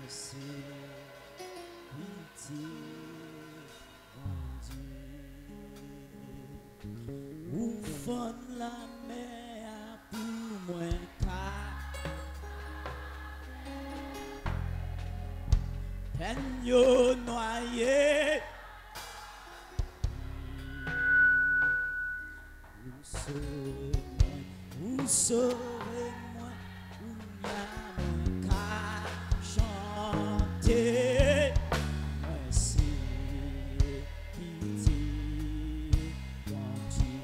c'est pitié, mon Dieu. Ou fond la mer pour moi peine yo noyé. Ou sauvez-moi, ou n'a qu'à chanter. Merci, pitié, mon Dieu.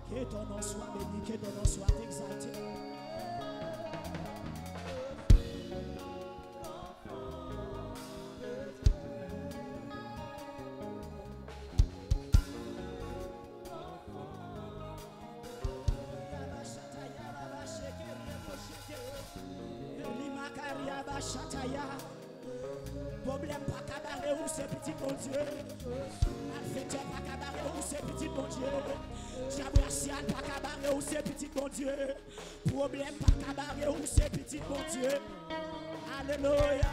Que ton nom soit béni, que ton nom soit exalté. Problème pas cabaret ou c'est petit bon Dieu. Malfaiteur pas cabaret ou c'est petit bon Dieu. Diabrasial pas cabaret ou c'est petit bon Dieu. Problème pas cabaret ou c'est petit bon Dieu. Alléluia.